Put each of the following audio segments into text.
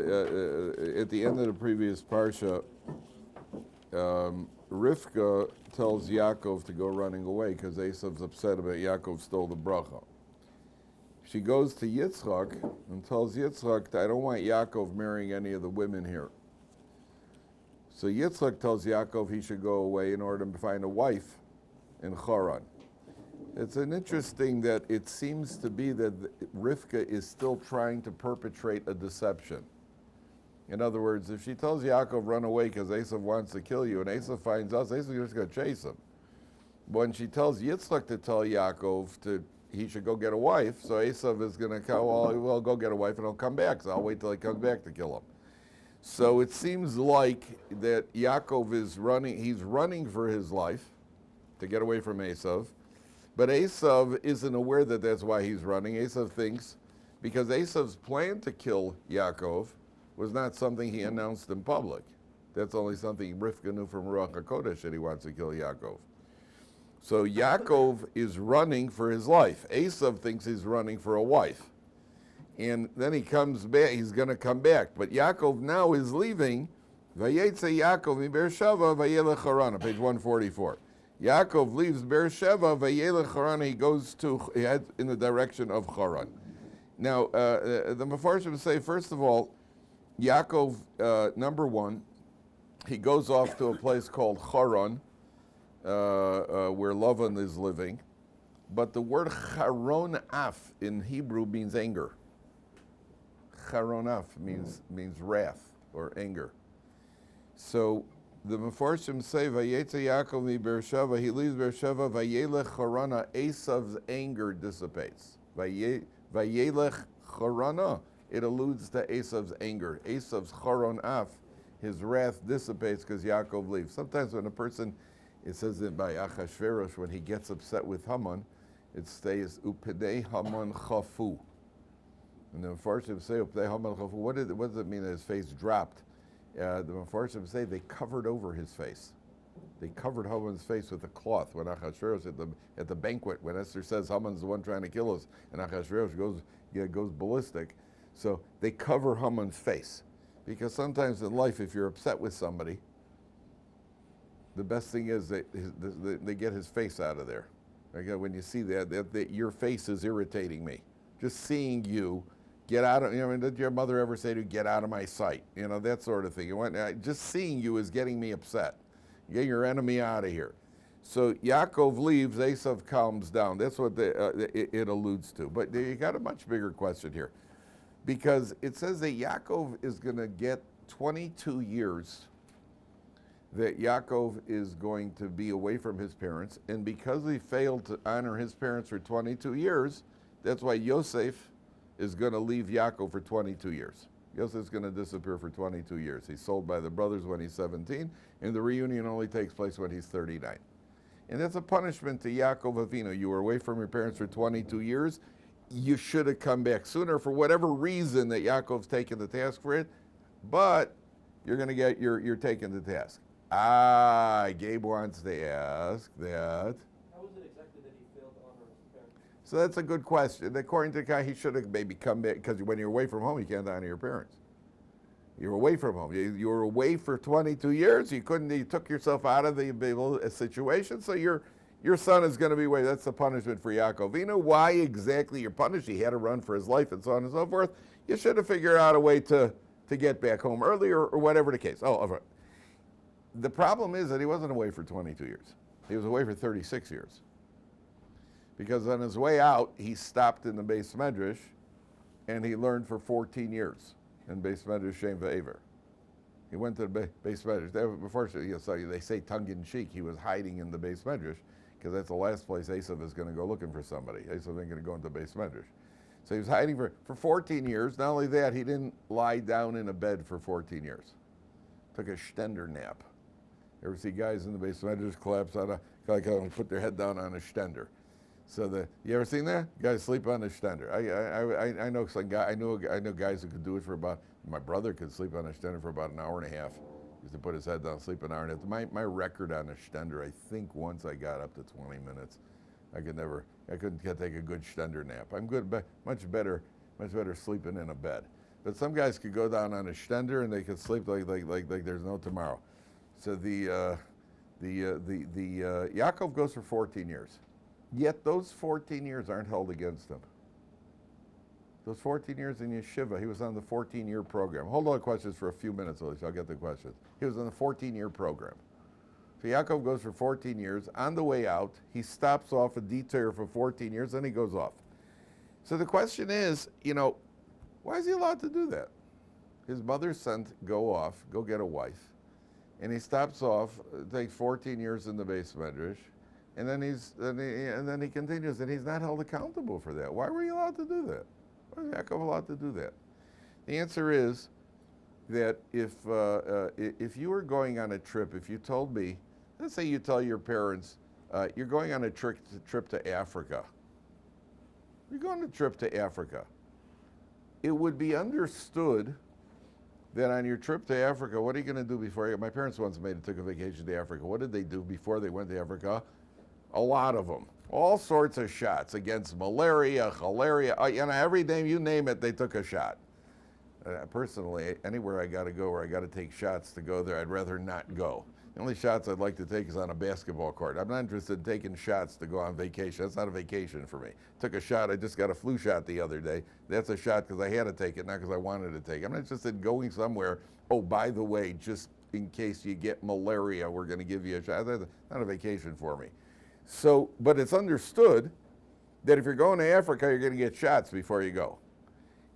at the end of the previous Parsha, Rivka tells Yaakov to go running away because Esau's upset about Yaakov stole the bracha. She goes to Yitzchak and tells Yitzchak, I don't want Yaakov marrying any of the women here. So Yitzchak tells Yaakov he should go away in order to find a wife in Haran. It's an interesting that it seems to be that Rivka is still trying to perpetrate a deception. In other words, if she tells Yaakov run away because Esau wants to kill you, and Esau finds us, Esau's just going to chase him. When she tells Yitzchak to tell Yaakov he should go get a wife, so Esau is going to go, well, go get a wife and I'll come back, so I'll wait till he comes back to kill him. So it seems like that Yaakov is he's running for his life to get away from Esau, but Esau isn't aware that that's why he's running. Esau thinks, because Esau's plan to kill Yaakov was not something he announced in public. That's only something Rivka knew from Ruach HaKodesh, that he wants to kill Yaakov. So Yaakov is running for his life. Esau thinks he's running for a wife. And then he comes back, he's going to come back. But Yaakov now is leaving. Vayeitzei Yaakov mi Beersheva vayelech Haran, page 144. Yaakov leaves Beersheva, vayelech Haran, he heads in the direction of Haran. Now, the Mefarshim say, first of all, Yaakov, number one, he goes off to a place called Haran, where Lavan is living. But the word charon af in Hebrew means anger. Charon af means wrath or anger. So the Mefarshim say, Vayeitzei Yaakov mi Beersheva, he leaves Beersheva, vayelech Harana, Esau's anger dissipates. Vayelech Harana, it alludes to Esau's anger. Esau's charon af, his wrath dissipates because Yaakov leaves. Sometimes when a person, it says that by Achashverosh, when he gets upset with Haman, it stays upedei Haman chafu. And the Mefarshim say upedei Haman chafu. What does it mean that his face dropped? The Mefarshim say they covered over his face. They covered Haman's face with a cloth. When Achashverosh at the banquet, when Esther says Haman's the one trying to kill us, and Achashverosh goes ballistic, so they cover Haman's face, because sometimes in life, if you're upset with somebody, the best thing is they get his face out of there. Okay, when you see that your face is irritating me. Just seeing you, get out of, did your mother ever say to you, get out of my sight? That sort of thing. Just seeing you is getting me upset. Get your enemy out of here. So Yaakov leaves, Esau calms down. That's what it alludes to. But you got a much bigger question here. Because it says that Yaakov is going to get 22 years that Yaakov is going to be away from his parents, and because he failed to honor his parents for 22 years, that's why Yosef is going to leave Yaakov for 22 years. Yosef's going to disappear for 22 years. He's sold by the brothers when he's 17, and the reunion only takes place when he's 39. And that's a punishment to Yaakov Avinu. You were away from your parents for 22 years. You should have come back sooner for whatever reason that Yaakov's taken the task for it, but you're going to get you're taken to task. Gabe wants to ask that. How was it exactly that he failed to honor his parents? So that's a good question. According to the guy, he should have maybe come back, because when you're away from home, you can't honor your parents. You're away from home. You were away for 22 years. You took yourself out of the situation, so your son is going to be away. That's the punishment for Yaakov Avinu. Why exactly you're punished? He had to run for his life and so on and so forth. You should have figured out a way to get back home earlier or whatever the case. The problem is that he wasn't away for 22 years. He was away for 36 years. Because on his way out, he stopped in the Beis Medrash, and he learned for 14 years in Beis Medrash Shem Ve'ever. He went to the Beis Medrash. Before they say tongue-in-cheek, he was hiding in the Beis Medrash, because that's the last place Esau is going to go looking for somebody. Esau ain't going to go into Beis Medrash. So he was hiding for 14 years. Not only that, he didn't lie down in a bed for 14 years. Took a stender nap. Ever see guys in the Beis Medrash collapse on put their head down on a stender? So you ever seen that? Guys sleep on a stender. I know some guy. I know guys who could do it for about. My brother could sleep on a stender for about an hour and a half. He used to put his head down, sleep an hour and a half. My record on a stender, I think once I got up to 20 minutes. I couldn't take a good stender nap. I'm good, but much better sleeping in a bed. But some guys could go down on a stender and they could sleep like there's no tomorrow. So the Yaakov goes for 14 years. Yet those 14 years aren't held against him. Those 14 years in Yeshiva, he was on the 14-year program. Hold on questions for a few minutes, at least. I'll get the questions. He was on the 14-year program. So Yaakov goes for 14 years. On the way out, he stops off a Detour for 14 years, then he goes off. So the question is, why is he allowed to do that? His mother sent, go get a wife. And he stops off, takes 14 years in the base medrash, and then he continues, and he's not held accountable for that. Why were you allowed to do that? Why is Yaakov allowed to do that? The answer is that if you were going on a trip, if you told me, let's say you tell your parents, you're going on a trip to Africa. You're going on a trip to Africa. It would be understood that on your trip to Africa, what are you going to do before you? My parents once took a vacation to Africa. What did they do before they went to Africa? A lot of them. All sorts of shots against malaria, cholera. Every day you name it, they took a shot. Personally, anywhere I got to go where I got to take shots to go there, I'd rather not go. The only shots I'd like to take is on a basketball court. I'm not interested in taking shots to go on vacation. That's not a vacation for me. Took a shot. I just got a flu shot the other day. That's a shot because I had to take it, not because I wanted to take it. I'm not interested in going somewhere. Oh, by the way, just in case you get malaria, we're going to give you a shot. That's not a vacation for me. So, but it's understood that if you're going to Africa, you're going to get shots before you go.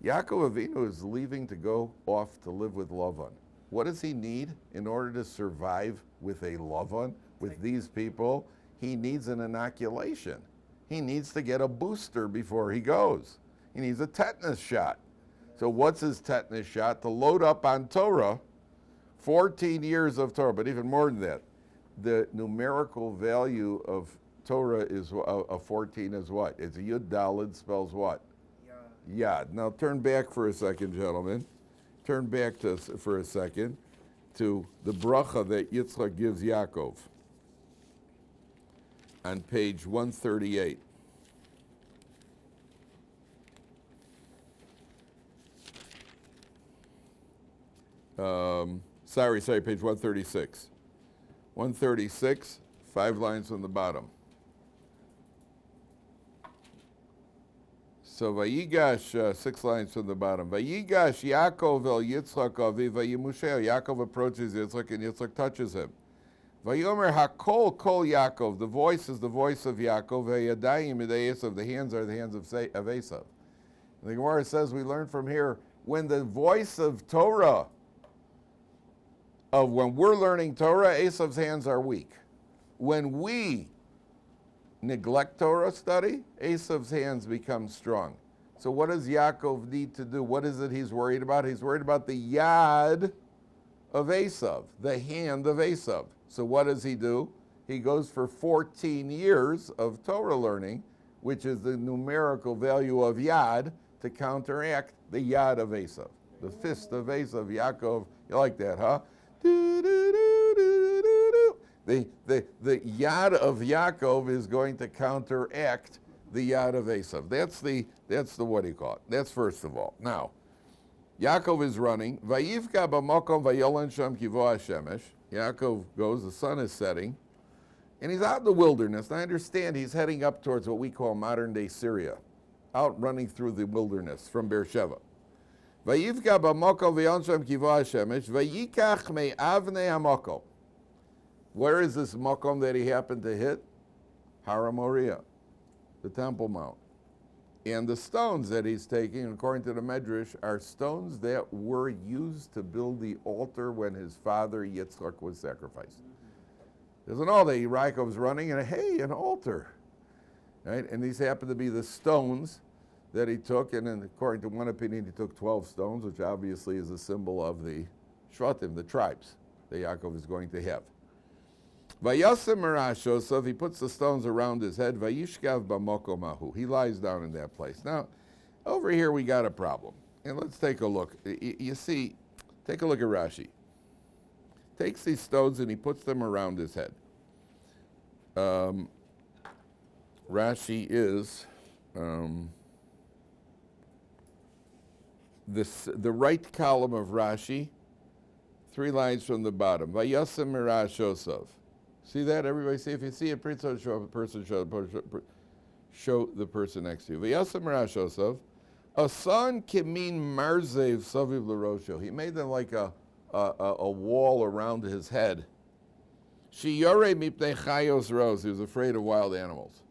Yaakov Avinu is leaving to go off to live with Lavan. What does he need in order to survive with a Lavan, with these people? He needs an inoculation. He needs to get a booster before he goes. He needs a tetanus shot. So what's his tetanus shot? To load up on Torah, 14 years of Torah, but even more than that. The numerical value of Torah is 14 is what? It's a Yud Daled, spells what? Yad. Now turn back for a second, gentlemen. Turn back for a second to the bracha that Yitzchak gives Yaakov on page 138. Sorry, page 136. 136, 5 lines from the bottom. So Vayigash, 6 lines from the bottom. Vayigash Yaakov el Yitzchak aviv vayimushel. Yaakov approaches Yitzchak and Yitzchak touches him. Vayomer hakol kol Yaakov. The voice is the voice of Yaakov. Vayadayim idei Esau. The hands are the hands of Esau. The Gemara says we learn from here when the voice of Torah, when we're learning Torah, Esau's hands are weak. When we neglect Torah study, Esau's hands become strong. So what does Yaakov need to do? What is it he's worried about? He's worried about the yad of Esau, the hand of Esau. So what does he do? He goes for 14 years of Torah learning, which is the numerical value of yad, to counteract the yad of Esau. The fist of Esau, Yaakov. You like that, huh? The yad of Yaakov is going to counteract the yad of Esau. That's the what do you call it? That's first of all. Now, Yaakov is running. Vayivka b'makom vayolan sham kivo hashemesh. Yaakov goes. The sun is setting, and he's out in the wilderness. And I understand he's heading up towards what we call modern-day Syria, out running through the wilderness from Beersheba. Vayivka b'makom vayolan sham kivo hashemesh. Vayikach me'avnei hamakom. Where is this makom that he happened to hit? Har Moriah, the Temple Mount. And the stones that he's taking, according to the Medrash, are stones that were used to build the altar when his father Yitzchak was sacrificed. Doesn't all that Yaakov's running and hey, an altar, right? And these happen to be the stones that he took, and then according to one opinion, he took 12 stones, which obviously is a symbol of the Shvatim, the tribes that Yaakov is going to have. Vayasem merasho, so if he puts the stones around his head, vayishkav b'makom ahu. He lies down in that place. Now, over here we got a problem. And let's take a look. You see, take a look at Rashi. Takes these stones and he puts them around his head. Rashi is, the right column of Rashi, 3 lines from the bottom. Vayasem mirash Osov. See that? Everybody see? If you see it, please show the person, show the person next to you. Vayasem mirash Osov. Asan kimin marzev saviv l'rosho. He made them like a wall around his head. Shiyore mipnei chayos ros. He was afraid of wild animals.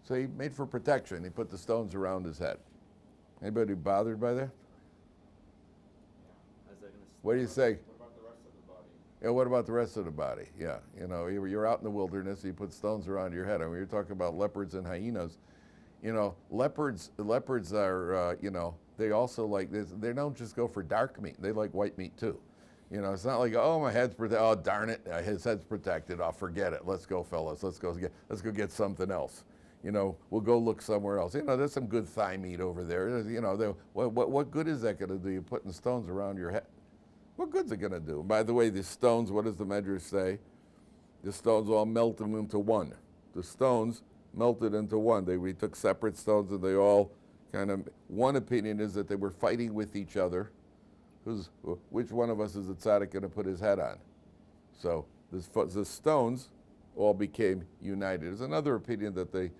So he made for protection. He put the stones around his head. Anybody bothered by that? What do you say? What about the rest of the body? Yeah, what about the rest of the body? Yeah, you know, you're out in the wilderness, you put stones around your head. I mean, you're talking about leopards and hyenas. You know, leopards are, you know, they also like this. They don't just go for dark meat. They like white meat too. You know, it's not like, oh, my head's protected. Oh, darn it, his head's protected. I'll forget it. Let's go, fellas. Let's go get something else. You know, we'll go look somewhere else. You know, there's some good thigh meat over there. You know, what good is that going to do? You're putting stones around your head. What good's it going to do? By the way, the stones, what does the Medrash say? The stones all melted into one. The stones melted into one. We took separate stones and they all kind of, one opinion is that they were fighting with each other. Which one of us is the tzaddik going to put his head on? So the stones all became united. There's another opinion that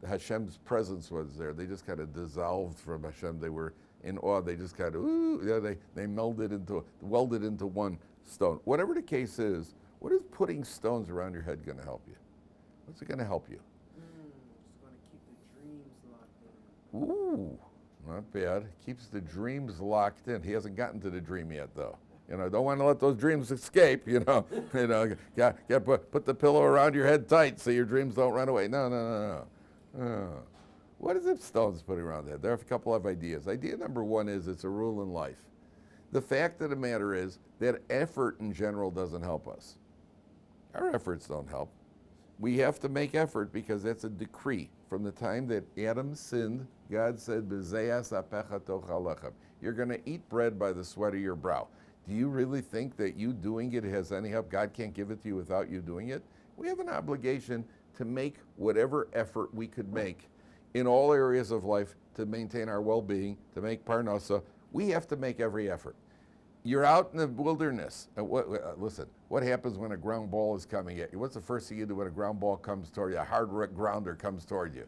Hashem's presence was there. They just kind of dissolved from Hashem. They were in awe. They just kind of, they welded into one stone. Whatever the case is, what is putting stones around your head going to help you? What's it going to help you? It's going to keep the dreams locked in. Ooh, not bad. Keeps the dreams locked in. He hasn't gotten to the dream yet, though. You know, don't want to let those dreams escape. You know, put the pillow around your head tight so your dreams don't run away. No. What is it stones putting around the head? There are a couple of ideas. Idea number one is it's a rule in life. The fact of the matter is that effort in general doesn't help us. Our efforts don't help. We have to make effort because that's a decree. From the time that Adam sinned, God said, "B'zeyas apecha tochal lechem." You're going to eat bread by the sweat of your brow. Do you really think that you doing it has any help? God can't give it to you without you doing it? We have an obligation to make whatever effort we could make in all areas of life to maintain our well-being, to make parnasa. We have to make every effort. You're out in the wilderness. Listen, what happens when a ground ball is coming at you? What's the first thing you do when a ground ball comes toward you? A hard grounder comes toward you.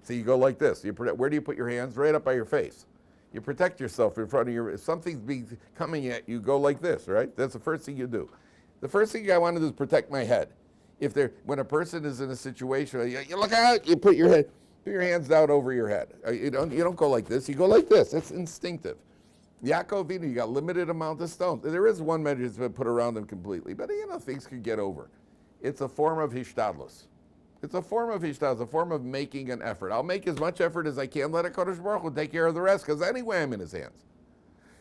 So you go like this. Where do you put your hands? Right up by your face. You protect yourself in front of your, if something's coming at you, go like this, right? That's the first thing you do. The first thing I want to do is protect my head. When a person is in a situation, you look out, you put your hands down over your head. You don't go like this, you go like this. It's instinctive. Yaakov, you got limited amount of stones. There is one measure that's been put around them completely, but things could get over. It's a form of hishtadlus. It's a form of hishtadlus, a form of making an effort. I'll make as much effort as I can, let HaKadosh Baruch Hu take care of the rest, because anyway I'm in his hands.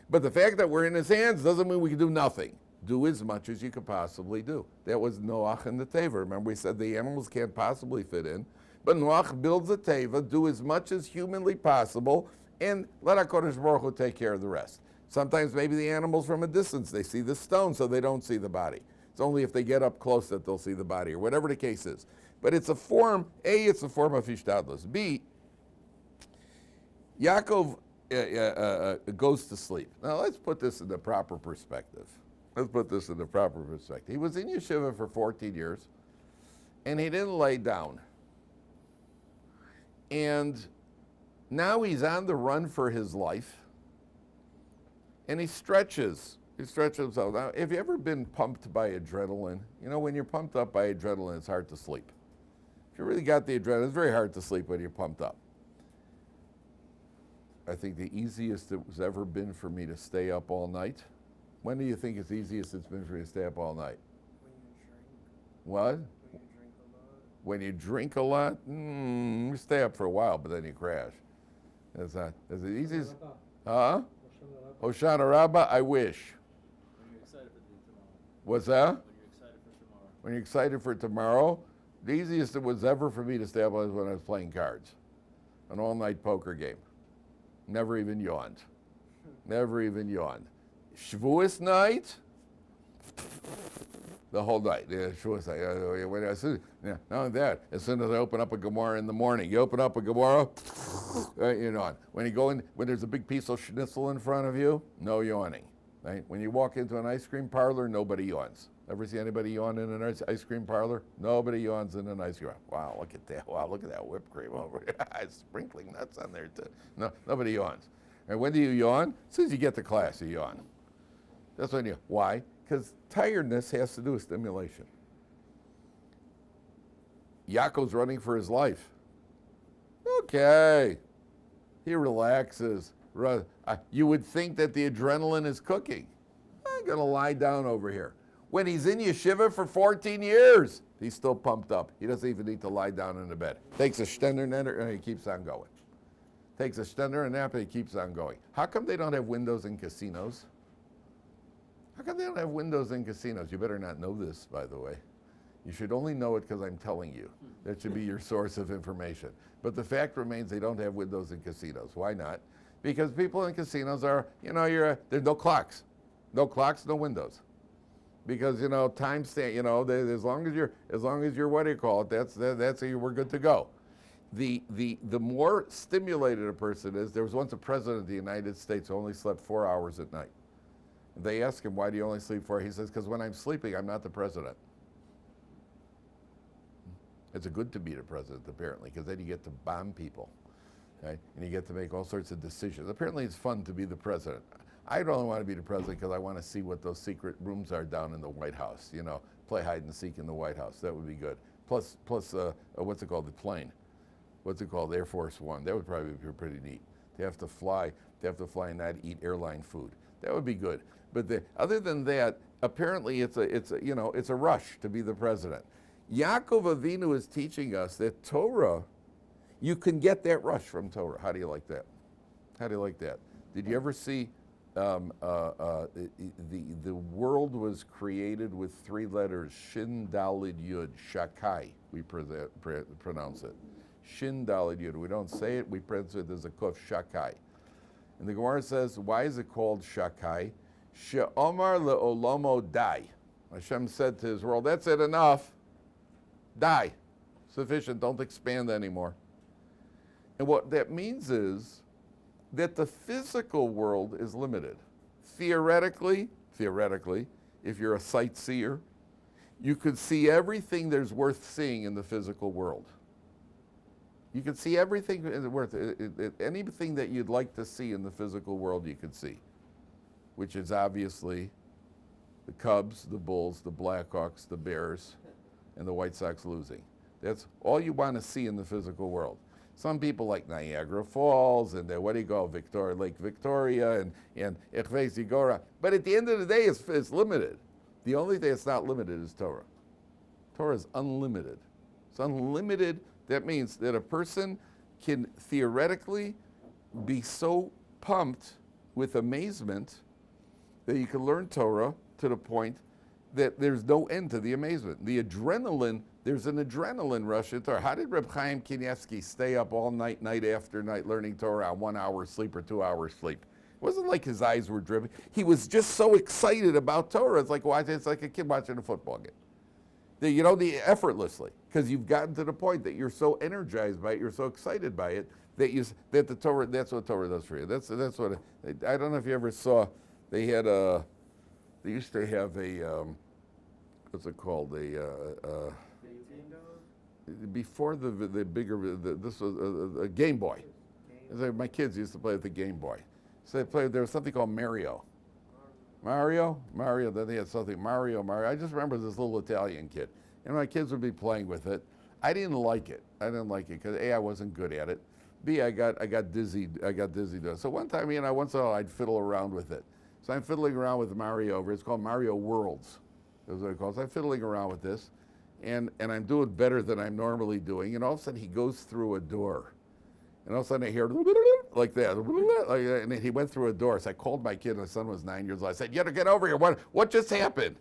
But the fact that we're in his hands doesn't mean we can do nothing. Do as much as you could possibly do. That was Noach and the Teva. Remember we said the animals can't possibly fit in, but Noach builds a Teva, do as much as humanly possible, and let HaKadosh Baruch Hu take care of the rest. Sometimes maybe the animals from a distance, they see the stone so they don't see the body. It's only if they get up close that they'll see the body, or whatever the case is. But it's a form, A, it's a form of hishtadlus. B, Yaakov goes to sleep. Now let's put this in the proper perspective. He was in Yeshiva for 14 years, and he didn't lay down. And now he's on the run for his life, and he stretches himself. Now, have you ever been pumped by adrenaline? You know, when you're pumped up by adrenaline, it's hard to sleep. If you really got the adrenaline, it's very hard to sleep when you're pumped up. I think the easiest it's ever been for me to stay up all night. When do you think it's easiest it's been for you to stay up all night? When you drink. What? When you drink a lot. You stay up for a while, but then you crash. That's the easiest. Huh? Hoshana Rabbah, I wish. When you're excited for tomorrow. What's that? When you're excited for tomorrow. The easiest it was ever for me to stay up was when I was playing cards. An all-night poker game. Never even yawned. Shavuos night, The whole night. Yeah, sure. Not only that, as soon as I open up a Gemara in the morning, you open up a Gemara, right, you yawn. When you go in, when there's a big piece of schnitzel in front of you, no yawning. Right? When you walk into an ice cream parlor, nobody yawns. Ever see anybody yawn in an ice cream parlor? Nobody yawns in an ice cream. Wow, look at that! Wow, look at that whipped cream over here. It's sprinkling nuts on there too. No, nobody yawns. And when do you yawn? As soon as you get to class, you yawn. That's when you. Why? Because tiredness has to do with stimulation. Yaakov's running for his life. Okay. He relaxes. You would think that the adrenaline is cooking. I'm going to lie down over here. When he's in yeshiva for 14 years, he's still pumped up. He doesn't even need to lie down in the bed. Takes a stender and he keeps on going. Takes a stender and nap and he keeps on going. How come they don't have windows in casinos? How come they don't have windows in casinos? You better not know this, by the way. You should only know it because I'm telling you. That should be your source of information. But the fact remains they don't have windows in casinos. Why not? Because people in casinos are, there's no clocks. No clocks, no windows. Because, time stand, as long as you're, what do you call it, that's we're good to go. The more stimulated a person is, there was once a president of the United States who only slept 4 hours at night. They ask him, why do you only sleep 4? He says, because when I'm sleeping, I'm not the president. It's good to be the president, apparently, because then you get to bomb people, okay? And you get to make all sorts of decisions. Apparently, it's fun to be the president. I don't want to be the president because I want to see what those secret rooms are down in the White House, play hide and seek in the White House. That would be good. Plus, what's it called, the plane? What's it called, Air Force One? That would probably be pretty neat. They have to fly and not eat airline food. That would be good. But other than that, apparently it's a rush to be the president. Yaakov Avinu is teaching us that Torah, you can get that rush from Torah. How do you like that? How do you like that? Did you ever see the world was created with 3 letters, Shin Dalid Yud, Shakai, we pronounce it. Shin Dalid Yud. We don't say it, we pronounce it as a kuf, Shakai. And the Gemara says, why is it called Shakai? She'omar le'olomo dai. Hashem said to his world, that's it, enough. Die. Sufficient, don't expand anymore. And what that means is that the physical world is limited. Theoretically, if you're a sightseer, you could see everything there's worth seeing in the physical world. You could see everything worth anything that you'd like to see in the physical world you could see, which is obviously the Cubs, the Bulls, the Blackhawks, the Bears, and the White Sox losing. That's all you want to see in the physical world. Some people like Niagara Falls and Lake Victoria and Echvei Zigora. But at the end of the day, it's limited. The only thing that's not limited is Torah. Torah is unlimited. It's unlimited. That means that a person can theoretically be so pumped with amazement that you can learn Torah to the point that there's no end to the amazement. The adrenaline, there's an adrenaline rush in Torah. How did Reb Chaim Kanievsky stay up all night, night after night, learning Torah on 1 hour sleep or 2 hours sleep? It wasn't like his eyes were dripping. He was just so excited about Torah. It's like a kid watching a football game. Effortlessly, because you've gotten to the point that you're so energized by it, you're so excited by it, that the Torah, that's what Torah does for you. That's what, I don't know if you ever saw, they used to have a, what's it called, before the bigger, this was a Game Boy. My kids used to play with the Game Boy. So there was something called Mario, then they had something, Mario. I just remember this little Italian kid. And my kids would be playing with it. I didn't like it because A, I wasn't good at it. B, I got dizzy doing it. So one time, once in a while I'd fiddle around with it. So I'm fiddling around with Mario it's called Mario Worlds. That's what it calls. I'm fiddling around with this, and I'm doing better than I'm normally doing, and all of a sudden he goes through a door. And all of a sudden I hear like that, and he went through a door. So I called my kid, my son was 9 years old. I said, you gotta get over here, what just happened?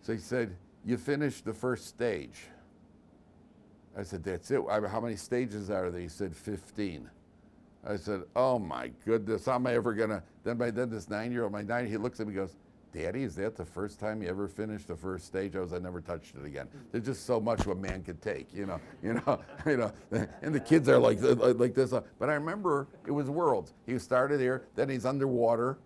So he said, you finished the first stage. I said, that's it. How many stages are there? He said, 15. I said, oh my goodness, how am I ever gonna, then this 9-year-old, he looks at me and goes, Daddy, is that the first time you ever finished the first stage? I never touched it again. There's just so much a man could take, you know. And the kids are like this. But I remember it was worlds. He started here, then he's underwater,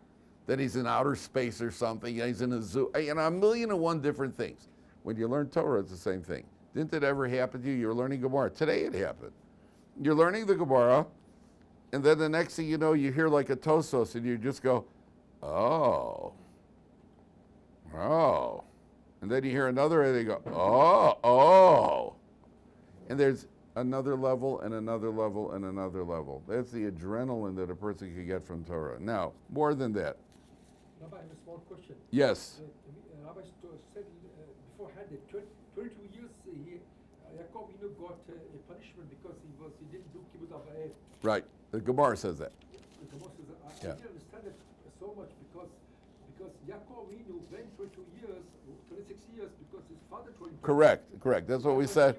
then he's in outer space or something, he's in a zoo, a million and one different things. When you learn Torah, it's the same thing. Didn't it ever happen to you? You're learning Gemara. Today it happened. You're learning the Gemara, and then the next thing you know, you hear like a tosos, and you just go, oh. And then you hear another, and they go, oh. And there's another level, and another level, and another level. That's the adrenaline that a person can get from Torah. Now, more than that. Rabbi, I have a small question. Yes. Rabbi said beforehand that 22 years Yaakov got a punishment because he didn't do kibbutz avayim. Right. The Gemara says that. The Gemara says that. I Yeah. didn't understand it so much because Yaakov went 22 years, 26 years because his father told him. Correct. That's what we said.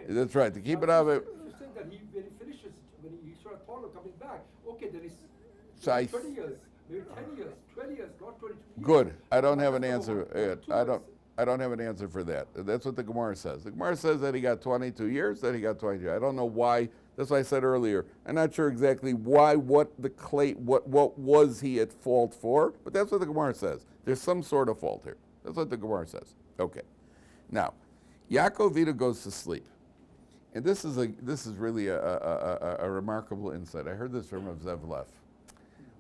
That's right. To keep it out of it. You said that when he finishes, when he saw Torah coming back, okay, then it's So 20 years, maybe 10 years, 12 years, not 22 years. Good. I don't have an That's answer. over. I don't have an answer for that. That's what the Gemara says. The Gemara says that he got 22 years, that he got 22. I don't know why. That's what I said earlier. I'm not sure exactly why, what was he at fault for, but that's what the Gemara says. There's some sort of fault here. That's what the Gemara says. Okay. Now, Yaakov Avinu goes to sleep. And this is really a remarkable insight. I heard this from Rav Zev Leff.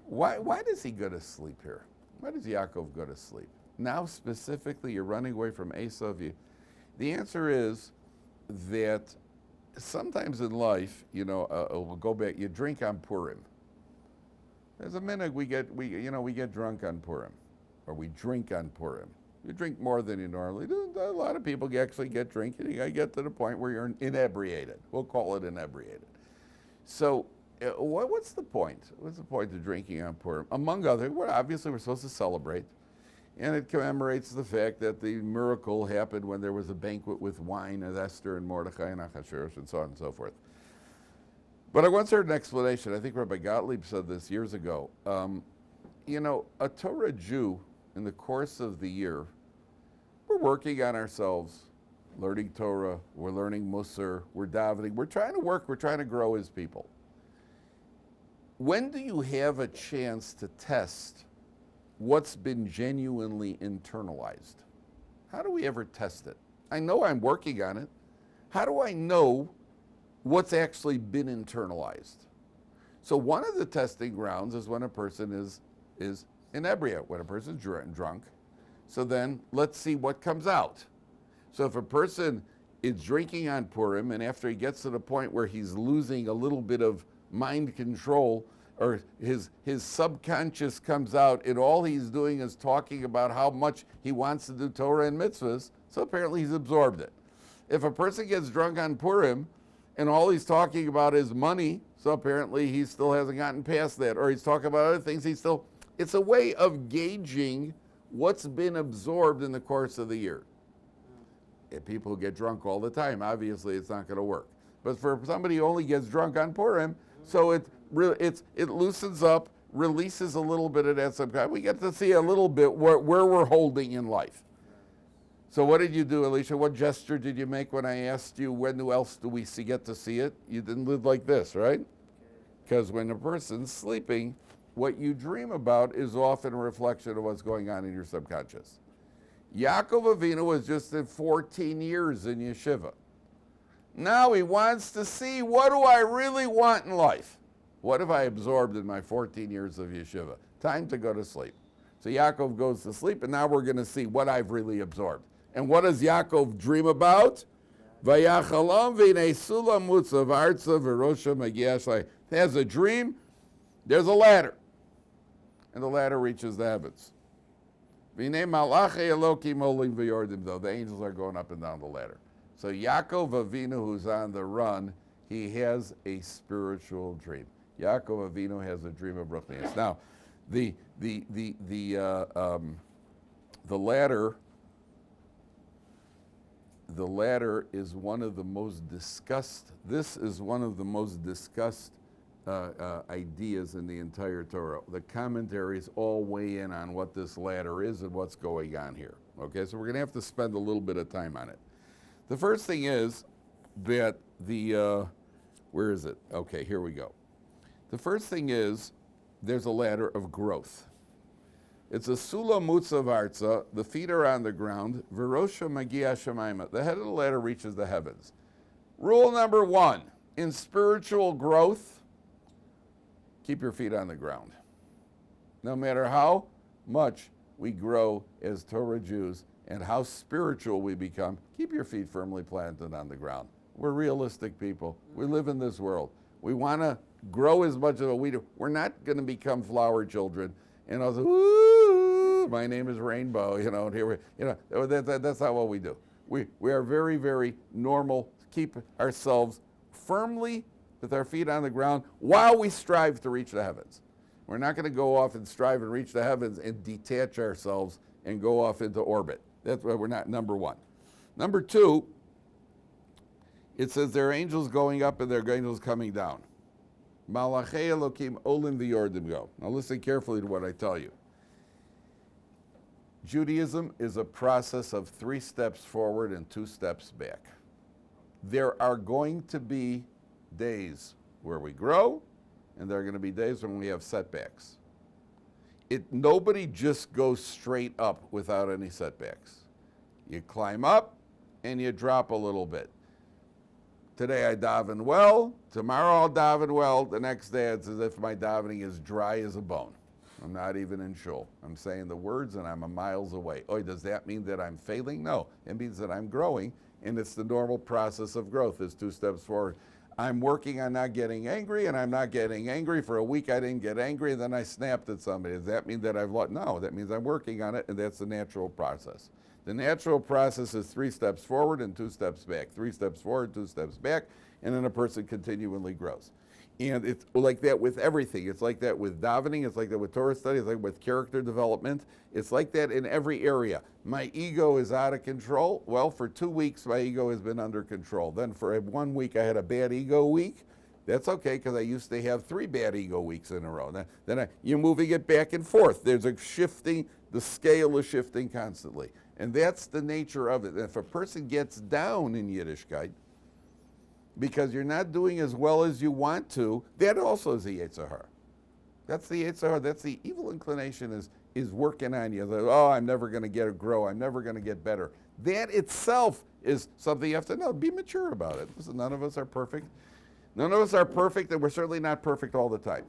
Why does he go to sleep here? Why does Yaakov go to sleep? Now specifically, you're running away from Esau. The answer is that sometimes in life, we'll go back. You drink on Purim. There's a minute we get drunk on Purim, or we drink on Purim. You drink more than you normally do. A lot of people actually get drinking. You get to the point where you're inebriated. We'll call it inebriated. So, what's the point? What's the point of drinking on Purim? Among other, obviously we're supposed to celebrate. And it commemorates the fact that the miracle happened when there was a banquet with wine and Esther and Mordechai and Achashverosh and so on and so forth. But I once heard an explanation. I think Rabbi Gottlieb said this years ago. A Torah Jew, in the course of the year, we're working on ourselves, learning Torah, we're learning Musar, we're davening, we're trying to work, we're trying to grow as people. When do you have a chance to test what's been genuinely internalized? How do we ever test it? I know I'm working on it. How do I know what's actually been internalized? So one of the testing grounds is when a person is inebriate, when a person's drunk. So then let's see what comes out. So if a person is drinking on Purim and after he gets to the point where he's losing a little bit of mind control, or his subconscious comes out, and all he's doing is talking about how much he wants to do Torah and mitzvahs, so apparently he's absorbed it. If a person gets drunk on Purim, and all he's talking about is money, so apparently he still hasn't gotten past that, or he's talking about other things, it's a way of gauging what's been absorbed in the course of the year. If people get drunk all the time, obviously it's not going to work. But for somebody who only gets drunk on Purim, so it loosens up, releases a little bit of that subconscious. We get to see a little bit where we're holding in life. So what did you do, Alicia? What gesture did you make when I asked you when else do we get to see it? You didn't live like this, right? Because when a person's sleeping, what you dream about is often a reflection of what's going on in your subconscious. Yaakov Avinu was just at 14 years in Yeshiva. Now he wants to see, what do I really want in life? What have I absorbed in my 14 years of Yeshiva? Time to go to sleep. So Yaakov goes to sleep, and now we're going to see what I've really absorbed. And what does Yaakov dream about? Vayachalam v'nei sulam mutzav artza v'rosha magiash. He has a dream, there's a ladder. And the ladder reaches the heavens. V'nei malachei elokim olim v'yordim, though. The angels are going up and down the ladder. So Yaakov Avinu, who's on the run, he has a spiritual dream. Yaakov Avinu has a dream of Ruchnius. Now, the ladder is one of the most discussed. This is one of the most discussed ideas in the entire Torah. The commentaries all weigh in on what this ladder is and what's going on here. Okay, so we're going to have to spend a little bit of time on it. The first thing is that where is it? Okay, here we go. The first thing is there's a ladder of growth. It's a sula mutzav arza, the feet are on the ground, virosha magia shemaima, the head of the ladder reaches the heavens. Rule number 1, in spiritual growth, keep your feet on the ground. No matter how much we grow as Torah Jews and how spiritual we become, keep your feet firmly planted on the ground. We're realistic people. We live in this world. We want to grow as much as we do. We're not going to become flower children and also, ooh, my name is Rainbow, and here that's not what we do. We are very, very normal. Keep ourselves firmly with our feet on the ground while we strive to reach the heavens. We're not going to go off and strive and reach the heavens and detach ourselves and go off into orbit. That's why we're not, number 1. Number 2, it says there are angels going up and there are angels coming down. Malachei Elokim olim v'yordim go. Now listen carefully to what I tell you. Judaism is a process of 3 steps forward and 2 steps back. There are going to be days where we grow, and there are going to be days when we have setbacks. Nobody just goes straight up without any setbacks. You climb up and you drop a little bit. Today I daven well, tomorrow I'll daven well, the next day it's as if my davening is dry as a bone. I'm not even in shul. I'm saying the words and I'm a miles away. Oh, does that mean that I'm failing? No, it means that I'm growing, and it's the normal process of growth. It's 2 steps forward. I'm working on not getting angry, and I'm not getting angry. For a week I didn't get angry, and then I snapped at somebody. Does that mean that I've lost? No, that means I'm working on it, and that's the natural process. The natural process is 3 steps forward and 2 steps back. 3 steps forward, 2 steps back, and then a person continually grows. And it's like that with everything. It's like that with davening. It's like that with Torah study. It's like with character development. It's like that in every area. My ego is out of control. Well, for 2 weeks, my ego has been under control. Then for 1 week, I had a bad ego week. That's okay, because I used to have 3 bad ego weeks in a row. Then you're moving it back and forth. There's a shifting. The scale is shifting constantly. And that's the nature of it. And if a person gets down in Yiddishkeit, because you're not doing as well as you want to, that also is the Yetzer Hara. That's the Yetzer Hara. That's the evil inclination is working on you. Like, oh, I'm never going to grow. I'm never going to get better. That itself is something you have to know. Be mature about it. Listen, none of us are perfect. None of us are perfect, and we're certainly not perfect all the time.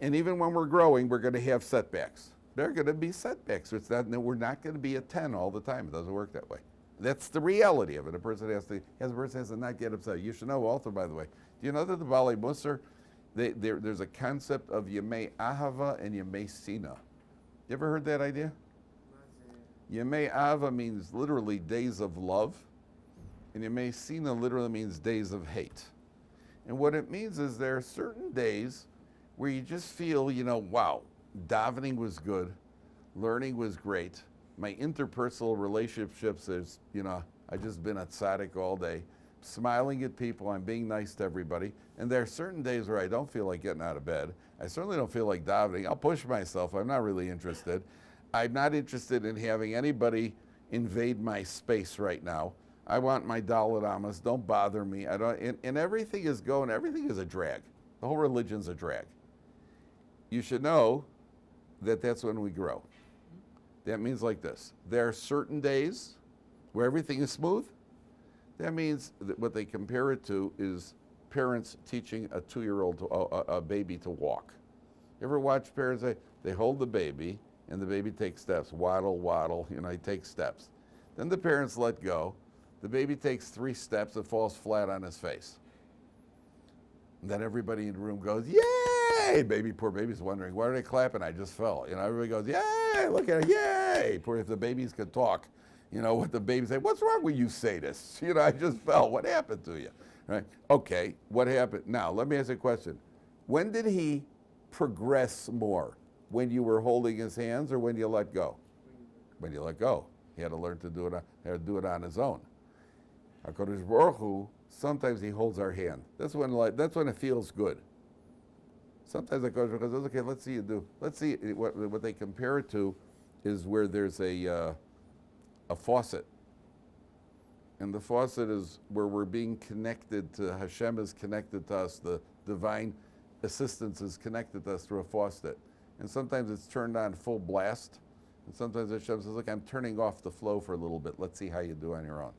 And even when we're growing, we're going to have setbacks. There are going to be setbacks. We're not going to be a 10 all the time. It doesn't work that way. That's the reality of it. A person has to not get upset. You should know also, by the way, do you know that the Baalei Musar, there's a concept of Yemei Ahava and Yemei Sina. You ever heard that idea? Yemei Ahava means literally days of love, and Yemei Sina literally means days of hate. And what it means is there are certain days where you just feel, wow, davening was good, learning was great. My interpersonal relationships is, I've just been a tzaddik all day, smiling at people, I'm being nice to everybody. And there are certain days where I don't feel like getting out of bed. I certainly don't feel like davening. I'll push myself. I'm not really interested. I'm not interested in having anybody invade my space right now. I want my Dalet Amas. Don't bother me. And everything is everything is a drag. The whole religion's a drag. You should know that that's when we grow. That means like this. There are certain days where everything is smooth. That means that what they compare it to is parents teaching a 2-year-old, a baby to walk. You ever watch parents, they hold the baby and the baby takes steps, waddle, waddle, he takes steps. Then the parents let go. The baby takes 3 steps and falls flat on his face. And then everybody in the room goes, yay! Poor baby's wondering, why are they clapping? I just fell. Everybody goes, yay! Look at it, yay! Poor, if the babies could talk, what the babies say, what's wrong with you sadists? I just fell. What happened to you? Right? Okay, what happened? Now, let me ask you a question. When did he progress more? When you were holding his hands or when you let go? When you let go. He had to learn to do it on his own. HaKadosh Baruch Hu, sometimes he holds our hand. That's when it feels good. Sometimes the Kodesh Baruch Hu says, okay, let's see you do. Let's see what they compare it to is where there's a faucet. And the faucet is where we're being connected to, Hashem is connected to us, the divine assistance is connected to us through a faucet. And sometimes it's turned on full blast. And sometimes Hashem says, look, I'm turning off the flow for a little bit. Let's see how you do on your own.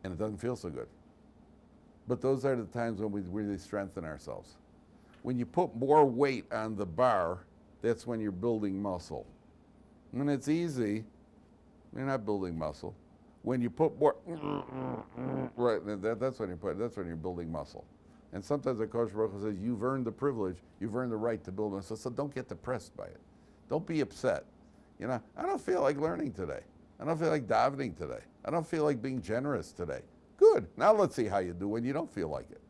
And it doesn't feel so good. But those are the times when we really strengthen ourselves. When you put more weight on the bar, that's when you're building muscle. When it's easy, you're not building muscle. When you put more, right, that's when you're building muscle. And sometimes the Kodesh Baruch Hu says, you've earned the privilege, you've earned the right to build muscle, so don't get depressed by it. Don't be upset. You know, I don't feel like learning today. I don't feel like davening today. I don't feel like being generous today. Good. Now let's see how you do when you don't feel like it.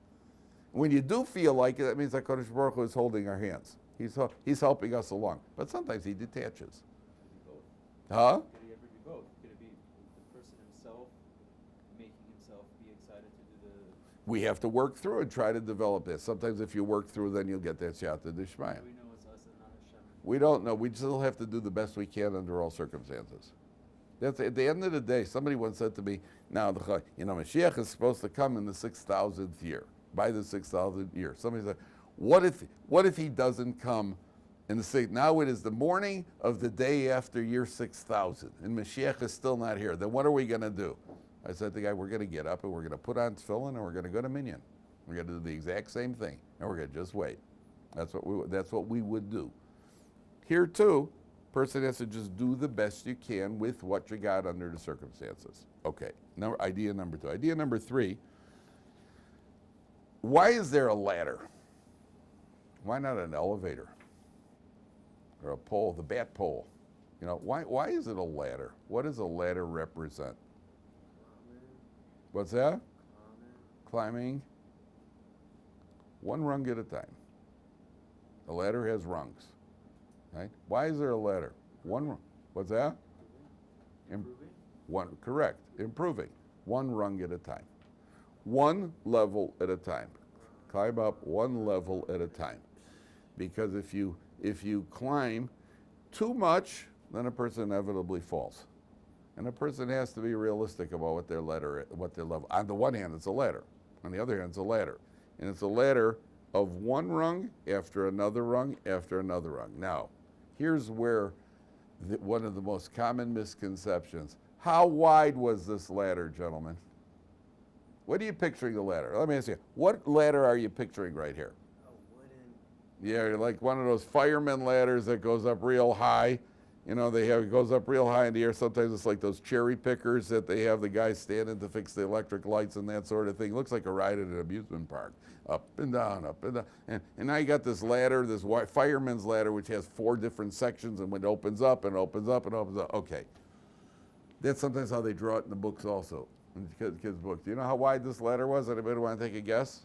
When you do feel like it, that means that Kodesh Baruch Hu is holding our hands. He's helping us along. But sometimes he detaches. Huh? Could he ever be both? Could it be the person himself making himself be excited to do the... We have to work through and try to develop this. Sometimes if you work through, then you'll get that Siyata D'Shmaya. Do we know it's us and not Hashem? We don't know. We still have to do the best we can under all circumstances. That's at the end of the day. Somebody once said to me, "Now, Mashiach is supposed to come in the 6,000th year, by the 6,000th year." Somebody said, "What if he doesn't come in the sixth? Now it is the morning of the day after year 6,000, and Mashiach is still not here. Then what are we going to do?" I said to the guy, "We're going to get up and we're going to put on tefillin and we're going to go to Minyan. We're going to do the exact same thing, and we're going to just wait." That's what we would do. Here too, person has to just do the best you can with what you got under the circumstances. Okay, now idea number 2. Idea number 3, why is there a ladder? Why not an elevator? Or a pole, the bat pole? You know, why is it a ladder? What does a ladder represent? What's that? Climbing. One rung at a time. A ladder has rungs. Right? Why is there a ladder? One. What's that? Improving? Correct. Improving. One rung at a time. One level at a time. Climb up one level at a time. Because if you climb too much, then a person inevitably falls. And a person has to be realistic about what their level. On the one hand, it's a ladder. On the other hand, it's a ladder. And it's a ladder of one rung after another rung after another rung. Now, here's where one of the most common misconceptions. How wide was this ladder, gentlemen? What are you picturing the ladder? Let me ask you, what ladder are you picturing right here? A wooden. Yeah, like one of those fireman ladders that goes up real high. You know, it goes up real high in the air. Sometimes it's like those cherry pickers that they have the guys standing to fix the electric lights and that sort of thing. It looks like a ride at an amusement park. Up and down, up and down. And now you got this ladder, this fireman's ladder, which has 4 different sections, and when it opens up and opens up and opens up. Okay. That's sometimes how they draw it in the books also, in kids' books. Do you know how wide this ladder was? Anybody want to take a guess?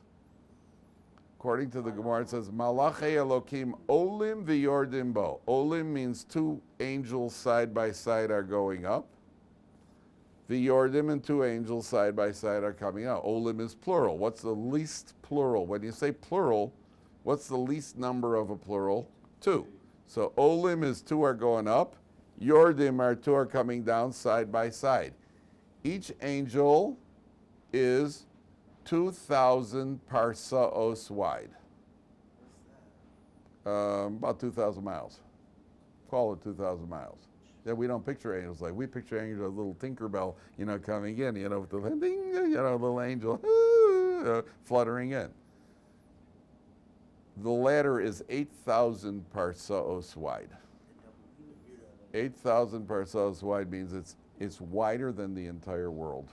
According to the Gemara, it says, Malachei Elokim Olim v'yordim bo. Olim means 2 angels side by side are going up. V'yordim and 2 angels side by side are coming out. Olim is plural. What's the least plural? When you say plural, what's the least number of a plural? 2. So Olim is 2 are going up. Yordim are 2 are coming down side by side. Each angel is 2,000 parsaos wide. About 2,000 miles. Call it 2,000 miles. Yeah, we don't picture angels like we picture angels, a little Tinkerbell, coming in, with the ding, little angel fluttering in. The ladder is 8,000 parsaos wide. 8,000 parsaos wide means it's wider than the entire world.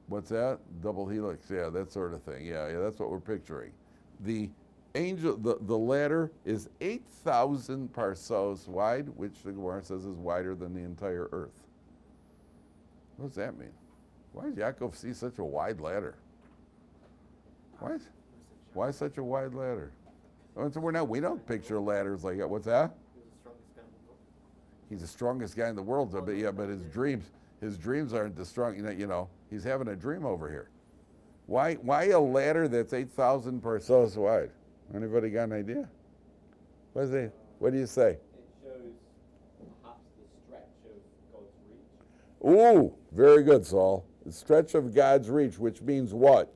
What's that? Double helix, yeah, that sort of thing. Yeah, that's what we're picturing. The ladder is 8,000 parsaos wide, which the Gemara says is wider than the entire earth. What does that mean? Why does Yaakov see such a wide ladder? Why such a wide ladder? We don't picture ladders like that. What's that? He's the strongest guy in the world, but his dreams aren't the strong. He's having a dream over here. Why a ladder that's 8,000 parsos wide? Anybody got an idea? What do you say? It shows perhaps the stretch of God's reach, Ooh, very good, Saul. The stretch of God's reach, which means what?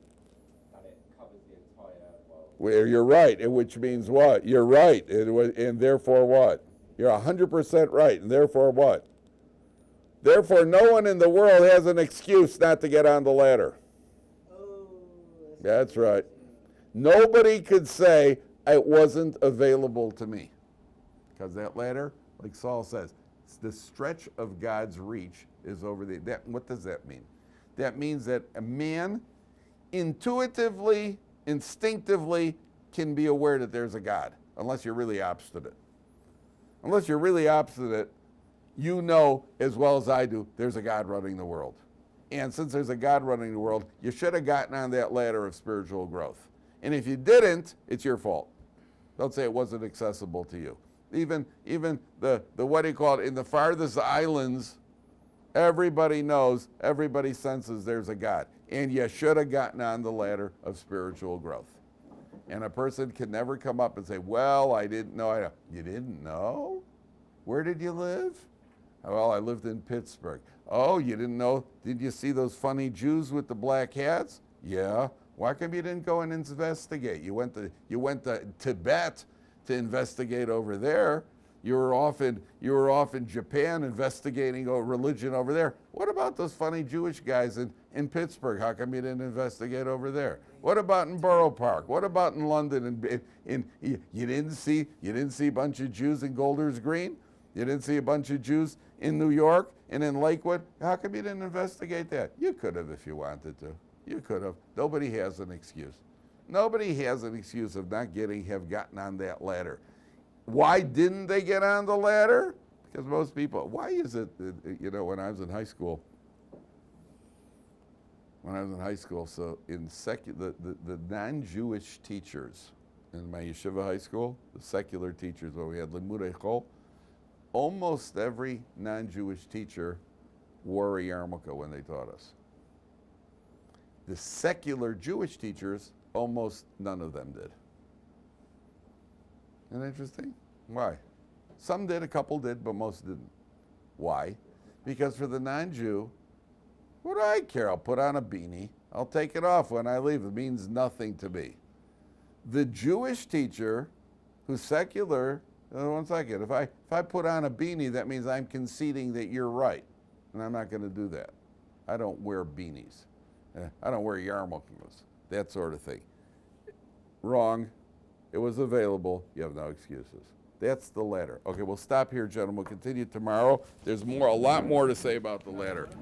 that it covers the entire world. Well, you're right, which means what? You're right, and therefore what? You're 100% right, and therefore what? Therefore, no one in the world has an excuse not to get on the ladder. Oh, That's right. Nobody could say, it wasn't available to me. Because that ladder, like Saul says, it's the stretch of God's reach is over there. What does that mean? That means that a man intuitively, instinctively can be aware that there's a God, unless you're really obstinate. Unless you're really obstinate, you know as well as I do, there's a God running the world. And since there's a God running the world, you should have gotten on that ladder of spiritual growth. And if you didn't, it's your fault. Don't say it wasn't accessible to you. Even the what do you call it, in the farthest islands, everybody knows, everybody senses there's a God. And you should have gotten on the ladder of spiritual growth. And a person can never come up and say, well, I didn't know. You didn't know? Where did you live? Well, I lived in Pittsburgh. Oh, you didn't know? Did you see those funny Jews with the black hats? Yeah. Why come you didn't go and investigate? You went to Tibet to investigate over there. You were off in Japan investigating religion over there. What about those funny Jewish guys in Pittsburgh? How come you didn't investigate over there? What about in Borough Park? What about in London? You didn't see a bunch of Jews in Golders Green? You didn't see a bunch of Jews in New York and in Lakewood? How come you didn't investigate that? You could have if you wanted to. You could have. Nobody has an excuse. Nobody has an excuse of not have gotten on that ladder. Why didn't they get on the ladder? Because most people, why is it that, when I was in high school, so in the non-Jewish teachers in my Yeshiva high school, the secular teachers where we had Limudei Chol, almost every non-Jewish teacher wore a yarmulke when they taught us. The secular Jewish teachers, almost none of them did. Isn't that interesting? Why? Some did, a couple did, but most didn't. Why? Because for the non-Jew, what do I care? I'll put on a beanie. I'll take it off when I leave. It means nothing to me. The Jewish teacher who's secular, one second, if I put on a beanie, that means I'm conceding that you're right. And I'm not going to do that. I don't wear beanies. I don't wear yarmulkes, that sort of thing. Wrong. It was available. You have no excuses. That's the ladder. Okay, we'll stop here, gentlemen. We'll continue tomorrow. There's a lot more to say about the ladder.